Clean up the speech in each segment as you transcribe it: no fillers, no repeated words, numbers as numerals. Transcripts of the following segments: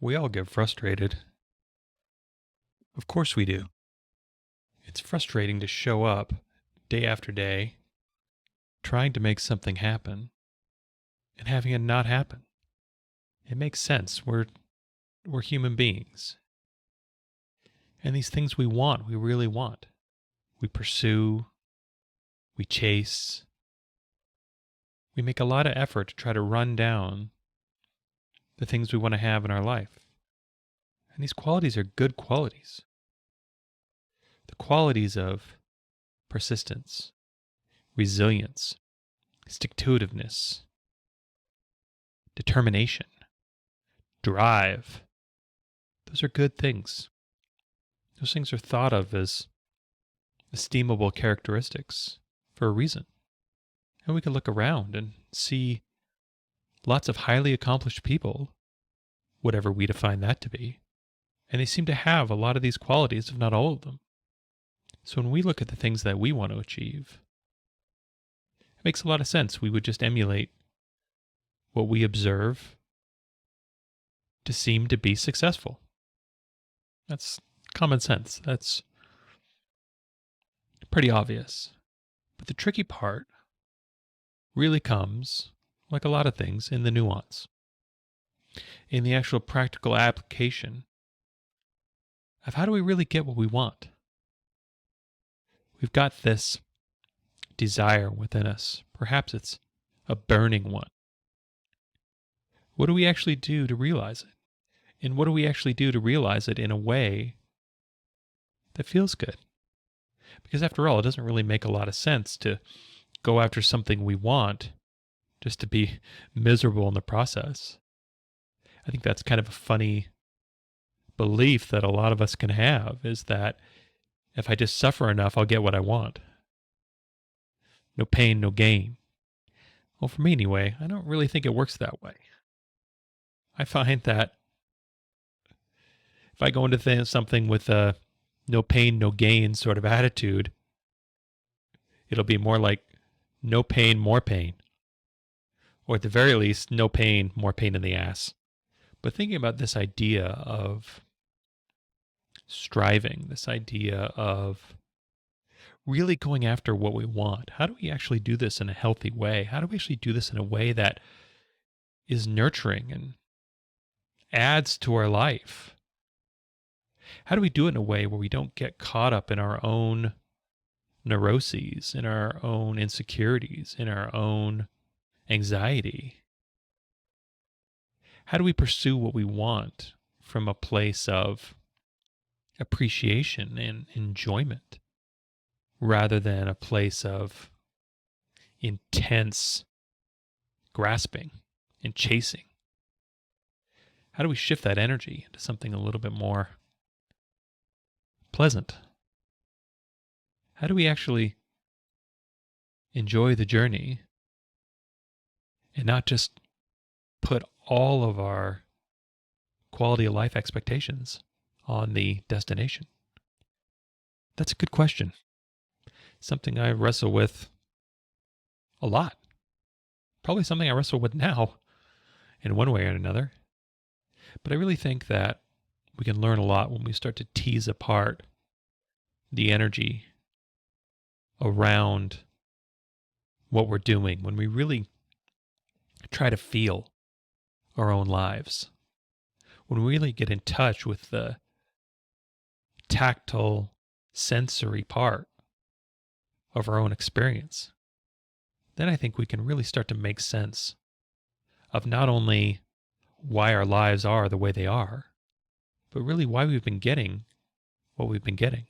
We all get frustrated. Of course we do. It's frustrating to show up day after day, trying to make something happen, and having it not happen. It makes sense. We're human beings. And these things we want, we really want. We pursue, we chase. We make a lot of effort to try to run down the things we want to have in our life. And these qualities are good qualities. The qualities of persistence, resilience, stick-to-itiveness, determination, drive. Those are good things. Those things are thought of as esteemable characteristics for a reason. And we can look around and see lots of highly accomplished people, whatever we define that to be, and they seem to have a lot of these qualities, if not all of them. So when we look at the things that we want to achieve, it makes a lot of sense. We would just emulate what we observe to seem to be successful. That's common sense. That's pretty obvious. But the tricky part really comes, like a lot of things, in the nuance, in the actual practical application of how do we really get what we want. We've got this desire within us. Perhaps it's a burning one. What do we actually do to realize it? And what do we actually do to realize it in a way that feels good? Because after all, it doesn't really make a lot of sense to go after something we want just to be miserable in the process. I think that's kind of a funny belief that a lot of us can have, is that if I just suffer enough, I'll get what I want. No pain, no gain. Well, for me anyway, I don't really think it works that way. I find that if I go into something with a no pain, no gain sort of attitude, it'll be more like no pain, more pain. Or at the very least, no pain, more pain in the ass. But thinking about this idea of striving, this idea of really going after what we want, how do we actually do this in a healthy way? How do we actually do this in a way that is nurturing and adds to our life? How do we do it in a way where we don't get caught up in our own neuroses, in our own insecurities, in our own anxiety? How do we pursue what we want from a place of appreciation and enjoyment rather than a place of intense grasping and chasing? How do we shift that energy into something a little bit more pleasant? How do we actually enjoy the journey and not just put all of our quality of life expectations on the destination? That's a good question. Something I wrestle with a lot. Probably something I wrestle with now in one way or another. But I really think that we can learn a lot when we start to tease apart the energy around what we're doing, when we really try to feel our own lives, when we really get in touch with the tactile, sensory part of our own experience, then I think we can really start to make sense of not only why our lives are the way they are, but really why we've been getting what we've been getting.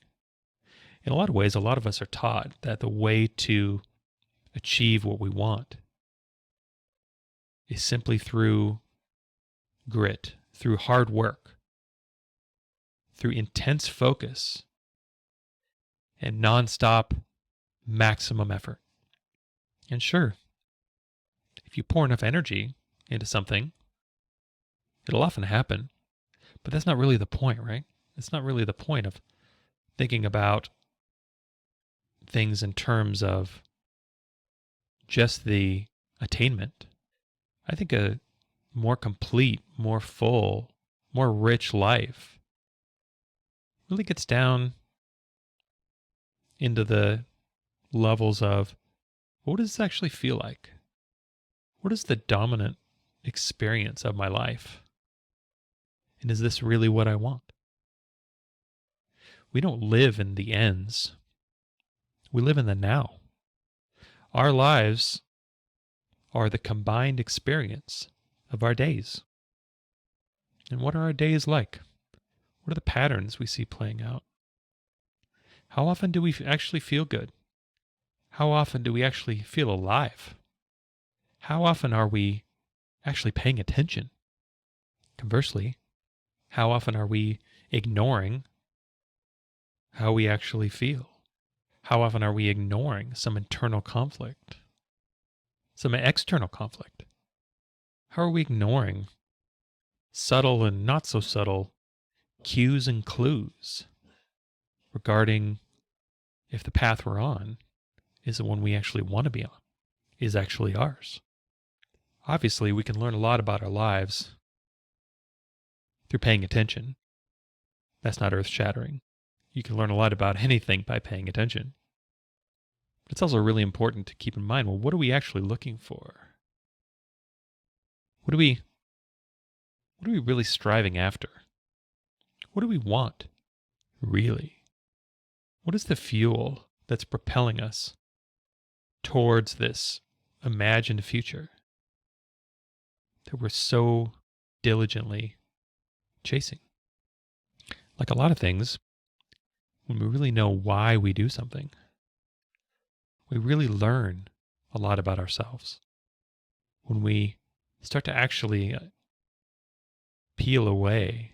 In a lot of ways, a lot of us are taught that the way to achieve what we want is simply through grit, through hard work, through intense focus, and nonstop maximum effort. And sure, if you pour enough energy into something, it'll often happen. But that's not really the point, right? It's not really the point of thinking about things in terms of just the attainment. I think a more complete, more full, more rich life really gets down into the levels of what does this actually feel like? What is the dominant experience of my life? And is this really what I want? We don't live in the ends. We live in the now. Our lives are the combined experience of our days. And what are our days like? What are the patterns we see playing out? How often do we actually feel good? How often do we actually feel alive? How often are we actually paying attention? Conversely, how often are we ignoring how we actually feel? How often are we ignoring some internal conflict, some external conflict? How are we ignoring subtle and not so subtle cues and clues regarding if the path we're on is the one we actually want to be on, is actually ours? Obviously, we can learn a lot about our lives through paying attention. That's not earth-shattering. You can learn a lot about anything by paying attention. But it's also really important to keep in mind, well, what are we actually looking for? What are we really striving after? What do we want, really? What is the fuel that's propelling us towards this imagined future that we're so diligently chasing? Like a lot of things, when we really know why we do something, we really learn a lot about ourselves. When we start to actually peel away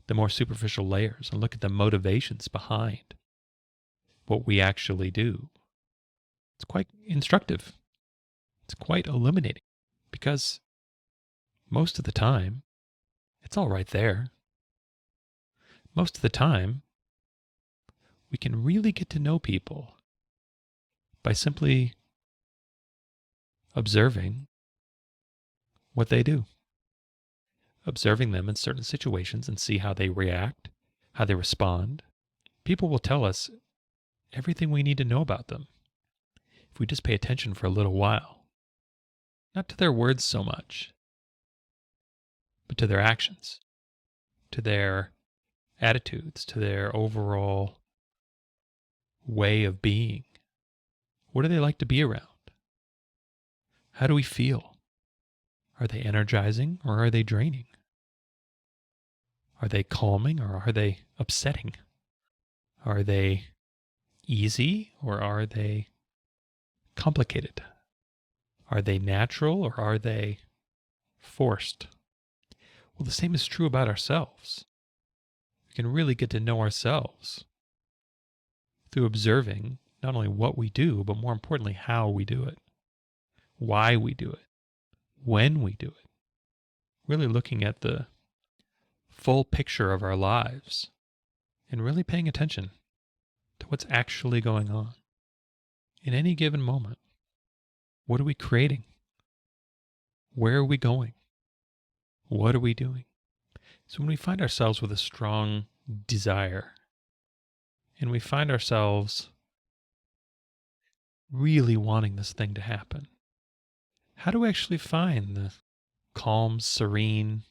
the more superficial layers and look at the motivations behind what we actually do, it's quite instructive. It's quite illuminating because most of the time, it's all right there. Most of the time, we can really get to know people by simply observing what they do, observing them in certain situations and see how they react, how they respond. People will tell us everything we need to know about them if we just pay attention for a little while. Not to their words so much, but to their actions, to their attitudes, to their overall way of being. What do they like to be around? How do we feel? Are they energizing or are they draining? Are they calming or are they upsetting? Are they easy or are they complicated? Are they natural or are they forced? Well, the same is true about ourselves. We can really get to know ourselves through observing not only what we do, but more importantly, how we do it, why we do it, when we do it. Really looking at the full picture of our lives and really paying attention to what's actually going on in any given moment. What are we creating? Where are we going? What are we doing? So when we find ourselves with a strong desire and we find ourselves really wanting this thing to happen, how do we actually find the calm, serene,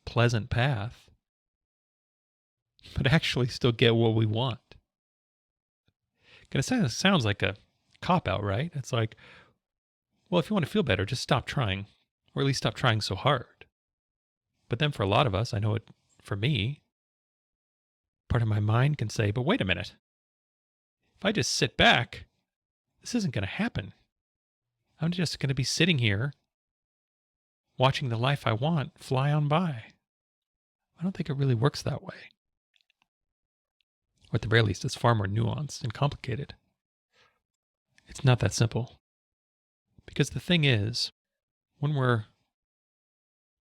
pleasant path, but actually still get what we want? It sounds like a cop-out, right? It's like, well, if you want to feel better, just stop trying, or at least stop trying so hard. But then for a lot of us, I know it for me, part of my mind can say, but wait a minute. If I just sit back, this isn't going to happen. I'm just going to be sitting here watching the life I want fly on by. I don't think it really works that way. Or at the very least, it's far more nuanced and complicated. It's not that simple. Because the thing is, when we're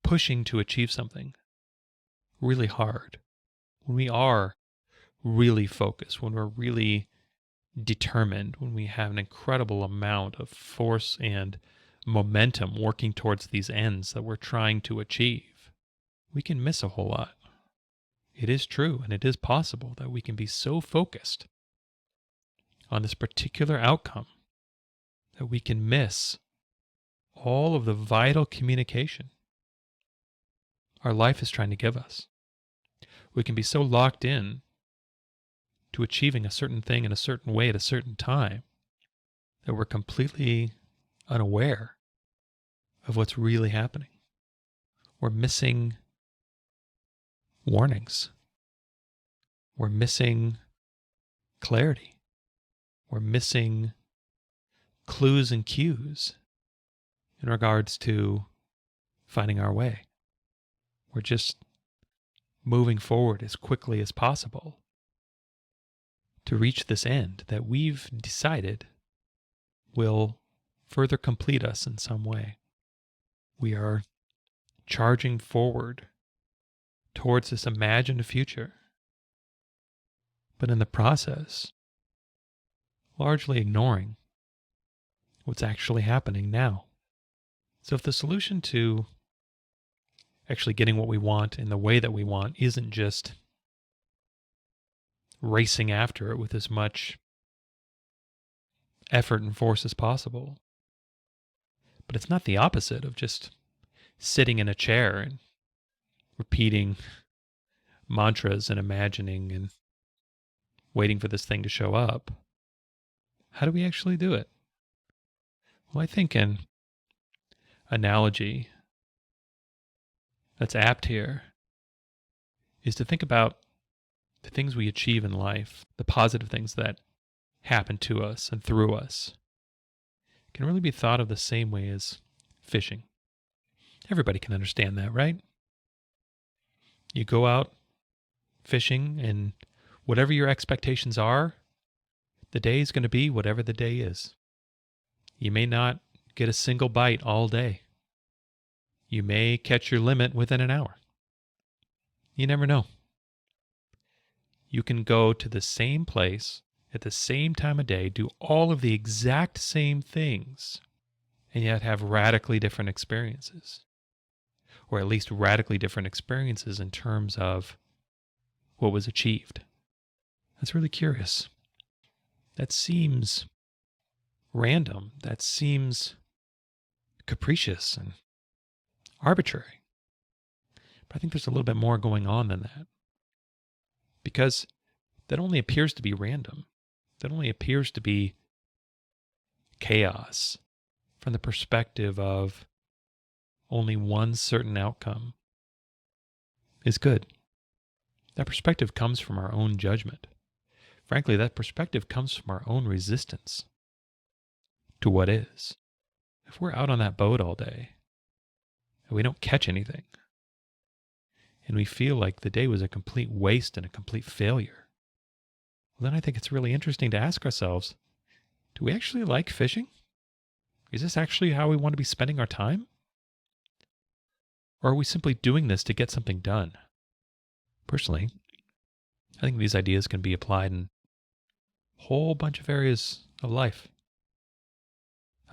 pushing to achieve something really hard, when we are really focused, when we're really determined, when we have an incredible amount of force and momentum working towards these ends that we're trying to achieve, we can miss a whole lot. It is true and it is possible that we can be so focused on this particular outcome that we can miss all of the vital communication our life is trying to give us. We can be so locked in to achieving a certain thing in a certain way at a certain time that we're completely unaware of what's really happening. We're missing warnings. We're missing clarity. We're missing clues and cues in regards to finding our way. We're just moving forward as quickly as possible to reach this end that we've decided will further complete us in some way. We are charging forward towards this imagined future, but in the process, largely ignoring what's actually happening now. So if the solution to actually getting what we want in the way that we want isn't just racing after it with as much effort and force as possible, but it's not the opposite of just sitting in a chair and repeating mantras and imagining and waiting for this thing to show up. How do we actually do it? Well, I think an analogy that's apt here is to think about the things we achieve in life, the positive things that happen to us and through us, can really be thought of the same way as fishing. Everybody can understand that, right? You go out fishing, and whatever your expectations are, the day is going to be whatever the day is. You may not get a single bite all day. You may catch your limit within an hour. You never know. You can go to the same place at the same time of day, do all of the exact same things, and yet have radically different experiences. Or at least radically different experiences in terms of what was achieved. That's really curious. That seems random. That seems capricious and arbitrary. But I think there's a little bit more going on than that. Because that only appears to be random. That only appears to be chaos from the perspective of only one certain outcome is good. That perspective comes from our own judgment. Frankly, that perspective comes from our own resistance to what is. If we're out on that boat all day and we don't catch anything, and we feel like the day was a complete waste and a complete failure, well, then I think it's really interesting to ask ourselves, do we actually like fishing? Is this actually how we want to be spending our time? Or are we simply doing this to get something done? Personally, I think these ideas can be applied in a whole bunch of areas of life.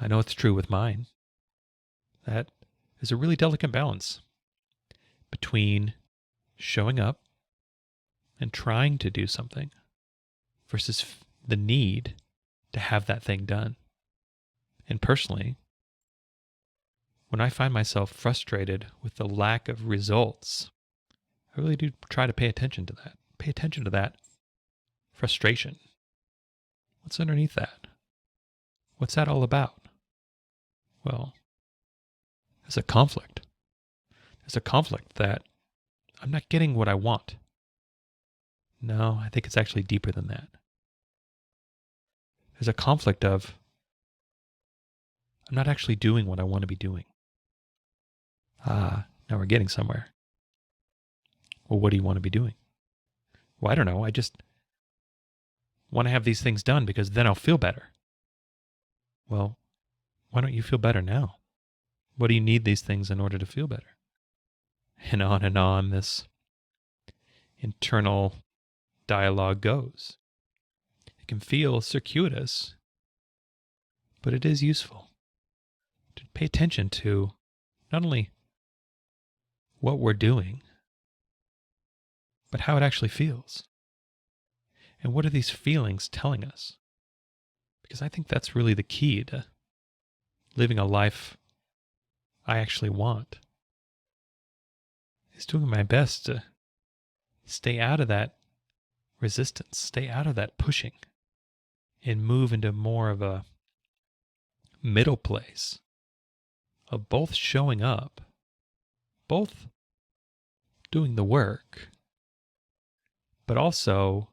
I know it's true with mine. That is a really delicate balance between showing up and trying to do something versus the need to have that thing done. And personally, when I find myself frustrated with the lack of results, I really do try to pay attention to that. Pay attention to that frustration. What's underneath that? What's that all about? Well, there's a conflict. There's a conflict that I'm not getting what I want. No, I think it's actually deeper than that. There's a conflict of I'm not actually doing what I want to be doing. Now we're getting somewhere. Well, what do you want to be doing? Well, I don't know. I just want to have these things done because then I'll feel better. Well, why don't you feel better now? What do you need these things in order to feel better? And on this internal dialogue goes. It can feel circuitous, but it is useful to pay attention to not only what we're doing, but how it actually feels. And what are these feelings telling us? Because I think that's really the key to living a life I actually want, is doing my best to stay out of that resistance, stay out of that pushing, and move into more of a middle place of both showing up, both doing the work, but also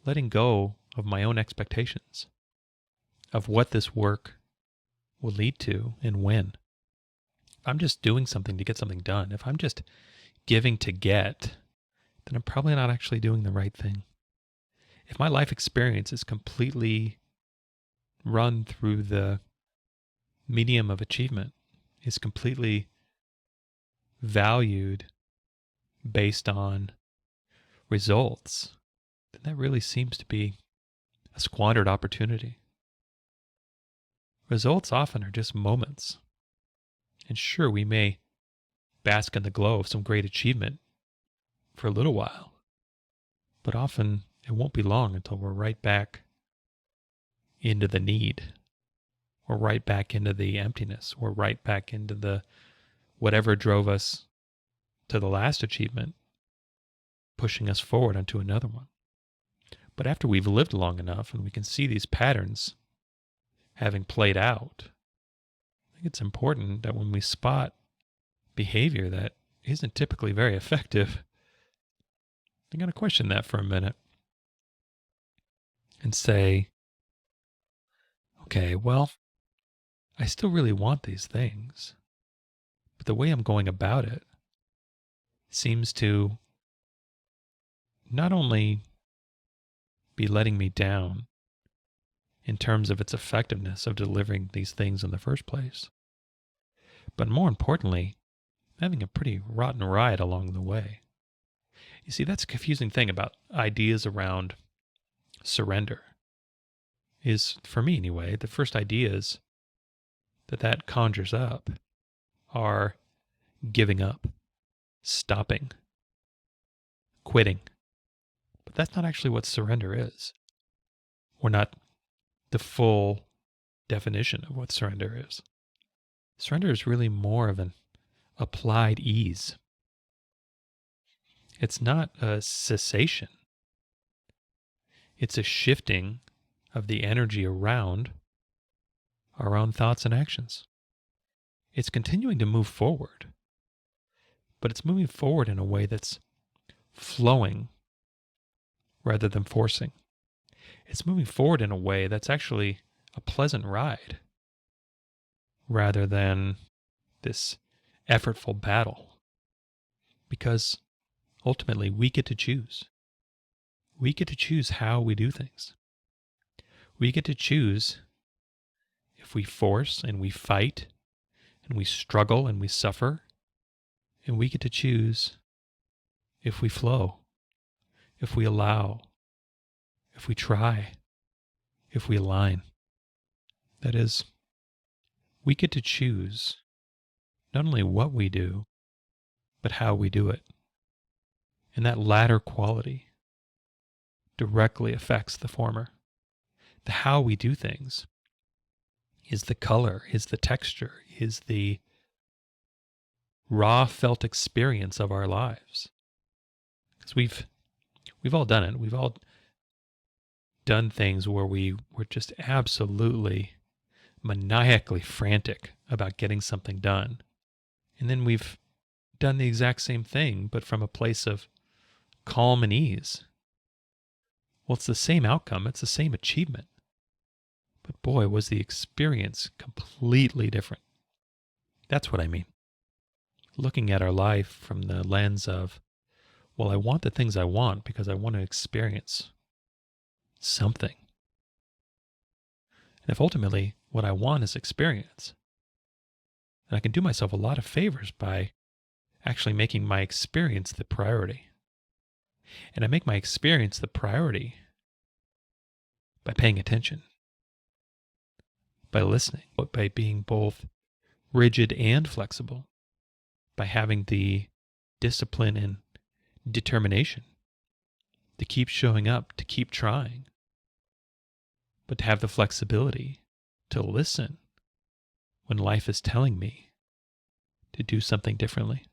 letting go of my own expectations of what this work will lead to and when. If I'm just doing something to get something done, if I'm just giving to get, then I'm probably not actually doing the right thing. If my life experience is completely run through the medium of achievement, is completely valued based on results, then that really seems to be a squandered opportunity. Results often are just moments. And sure, we may bask in the glow of some great achievement for a little while, but often it won't be long until we're right back into the need. We're right back into the emptiness. We're right back into the whatever drove us to the last achievement, pushing us forward onto another one. But after we've lived long enough and we can see these patterns having played out, I think it's important that when we spot behavior that isn't typically very effective, I'm going to question that for a minute and say, okay, well, I still really want these things, but the way I'm going about it seems to not only be letting me down in terms of its effectiveness of delivering these things in the first place, but more importantly, having a pretty rotten ride along the way. You see, that's a confusing thing about ideas around surrender is, for me anyway, the first ideas that conjures up are giving up, stopping, quitting. But that's not actually what surrender is, or not the full definition of what surrender is. Surrender is really more of an applied ease. It's not a cessation. It's a shifting of the energy around our own thoughts and actions. It's continuing to move forward, but it's moving forward in a way that's flowing rather than forcing. It's moving forward in a way that's actually a pleasant ride rather than this effortful battle. Because ultimately we get to choose. We get to choose how we do things. We get to choose if we force and we fight and we struggle and we suffer. And we get to choose if we flow, if we allow, if we try, if we align. That is, we get to choose not only what we do, but how we do it. And that latter quality directly affects the former. The how we do things is the color, is the texture, is the raw felt experience of our lives. Because we've all done it. We've all done things where we were just absolutely maniacally frantic about getting something done. And then we've done the exact same thing, but from a place of calm and ease. Well, it's the same outcome. It's the same achievement. But boy, was the experience completely different. That's what I mean. Looking at our life from the lens of, well, I want the things I want because I want to experience something. And if ultimately what I want is experience, then I can do myself a lot of favors by actually making my experience the priority. And I make my experience the priority by paying attention, by listening, by being both rigid and flexible, by having the discipline and determination to keep showing up, to keep trying, but to have the flexibility to listen when life is telling me to do something differently.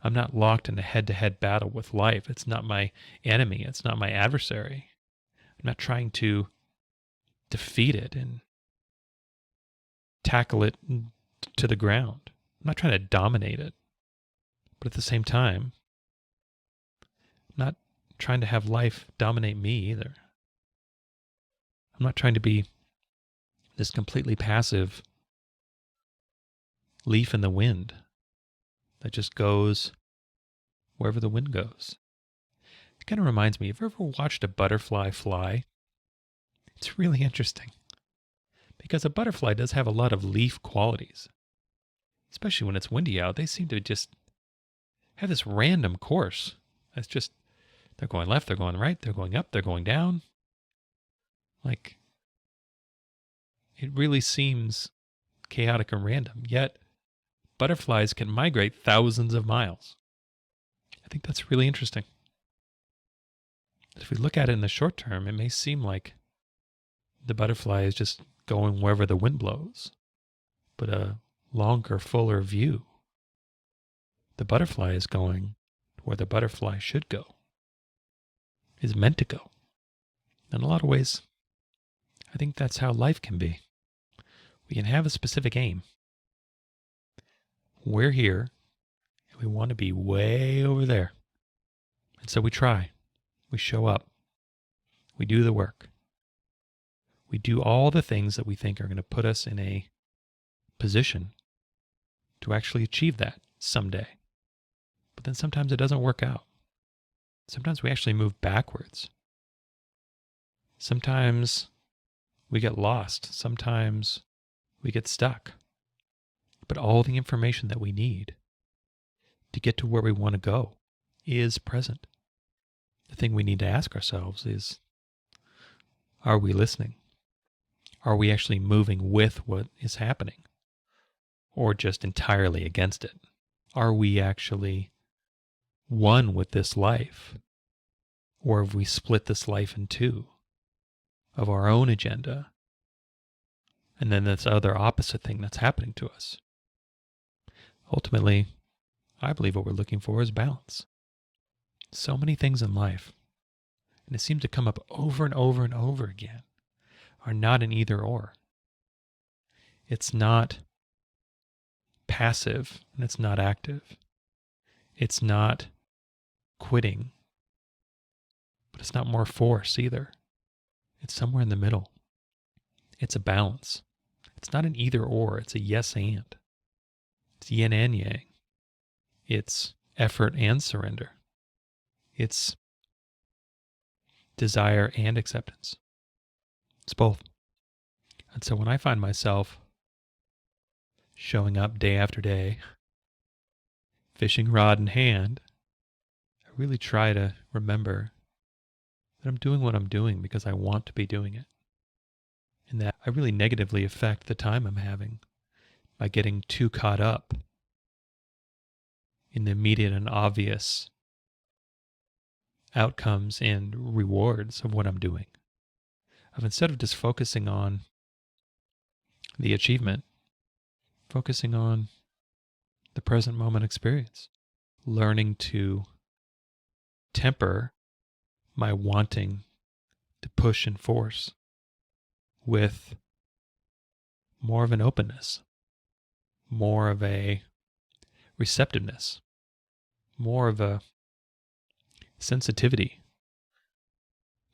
I'm not locked in a head-to-head battle with life. It's not my enemy. It's not my adversary. I'm not trying to defeat it and tackle it to the ground. I'm not trying to dominate it. But at the same time, I'm not trying to have life dominate me either. I'm not trying to be this completely passive leaf in the wind that just goes wherever the wind goes. It kind of reminds me, have you ever watched a butterfly fly? It's really interesting because a butterfly does have a lot of leaf qualities, especially when it's windy out. They seem to just have this random course. It's just, they're going left, they're going right, they're going up, they're going down. Like, it really seems chaotic and random, yet butterflies can migrate thousands of miles. I think that's really interesting. If we look at it in the short term, it may seem like the butterfly is just going wherever the wind blows, but a longer, fuller view, the butterfly is going where the butterfly should go, is meant to go. In a lot of ways, I think that's how life can be. We can have a specific aim. We're here, and we want to be way over there. And so we try. We show up. We do the work. We do all the things that we think are going to put us in a position to actually achieve that someday. But then sometimes it doesn't work out. Sometimes we actually move backwards. Sometimes we get lost. Sometimes we get stuck. But all the information that we need to get to where we want to go is present. The thing we need to ask ourselves is, are we listening? Are we actually moving with what is happening? Or just entirely against it? Are we actually one with this life? Or have we split this life in two of our own agenda? And then this other opposite thing that's happening to us. Ultimately, I believe what we're looking for is balance. So many things in life, and it seems to come up over and over and over again, are not an either or. It's not passive and it's not active. It's not quitting, but it's not more force either. It's somewhere in the middle. It's a balance. It's not an either or, it's a yes and. It's yin and yang. It's effort and surrender. It's desire and acceptance. It's both. And so when I find myself showing up day after day, fishing rod in hand, I really try to remember that I'm doing what I'm doing because I want to be doing it. And that I really negatively affect the time I'm having by getting too caught up in the immediate and obvious outcomes and rewards of what I'm doing. Instead of just focusing on the achievement, focusing on the present moment experience, learning to temper my wanting to push and force with more of an openness, more of a receptiveness, more of a sensitivity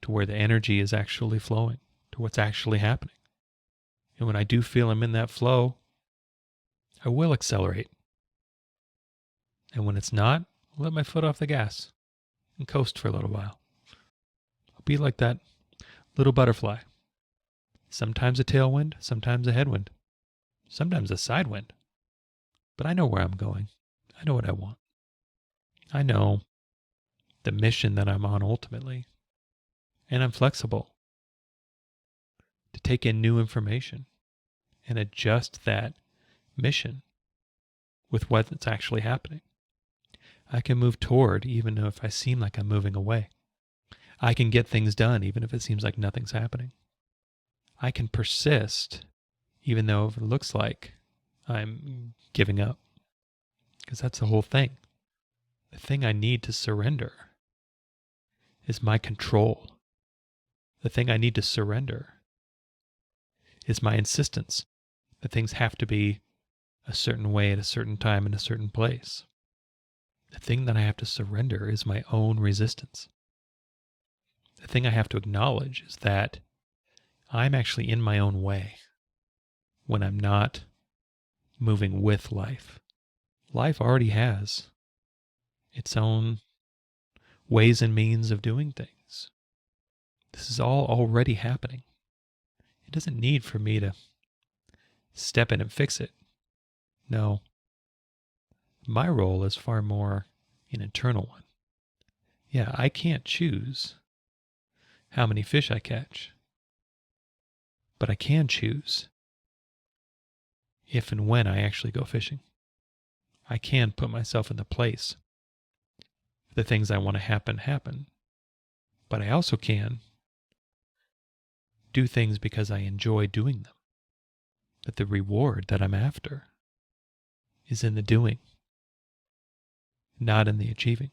to where the energy is actually flowing, to what's actually happening. And when I do feel I'm in that flow, I will accelerate. And when it's not, I'll let my foot off the gas and coast for a little while. I'll be like that little butterfly. Sometimes a tailwind, sometimes a headwind, sometimes a side wind. But I know where I'm going. I know what I want. I know the mission that I'm on ultimately. And I'm flexible to take in new information and adjust that mission with what's actually happening. I can move toward even if I seem like I'm moving away. I can get things done even if it seems like nothing's happening. I can persist even though it looks like I'm giving up. Because that's the whole thing. The thing I need to surrender is my control. The thing I need to surrender is my insistence that things have to be a certain way at a certain time in a certain place. The thing that I have to surrender is my own resistance. The thing I have to acknowledge is that I'm actually in my own way when I'm not moving with life. Life already has its own ways and means of doing things. This is all already happening. It doesn't need for me to step in and fix it. No. My role is far more an internal one. Yeah, I can't choose how many fish I catch, but I can choose if and when I actually go fishing. I can put myself in the place. The things I want to happen, but I also can do things because I enjoy doing them. But the reward that I'm after is in the doing, not in the achieving.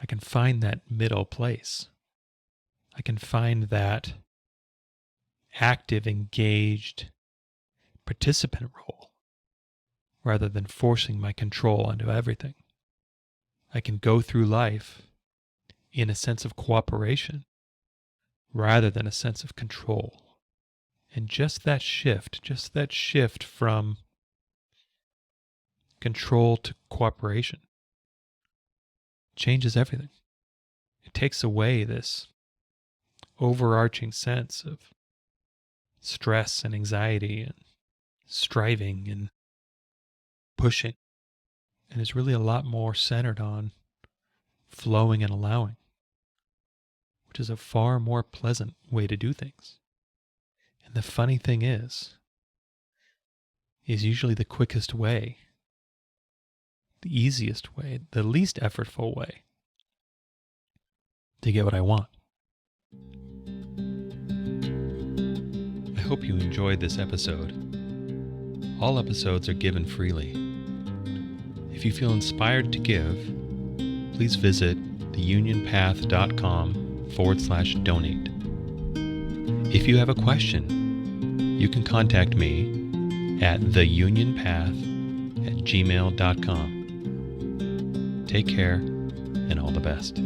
I can find that middle place. I can find that active, engaged participant role rather than forcing my control onto everything. I can go through life in a sense of cooperation rather than a sense of control. And just that shift from control to cooperation changes everything. It takes away this overarching sense of stress and anxiety and striving and pushing. And is really a lot more centered on flowing and allowing, which is a far more pleasant way to do things. And the funny thing is usually the quickest way, the easiest way, the least effortful way to get what I want. I hope you enjoyed this episode. All episodes are given freely. If you feel inspired to give, please visit theunionpath.com/donate. If you have a question, you can contact me at theunionpath@gmail.com. Take care and all the best.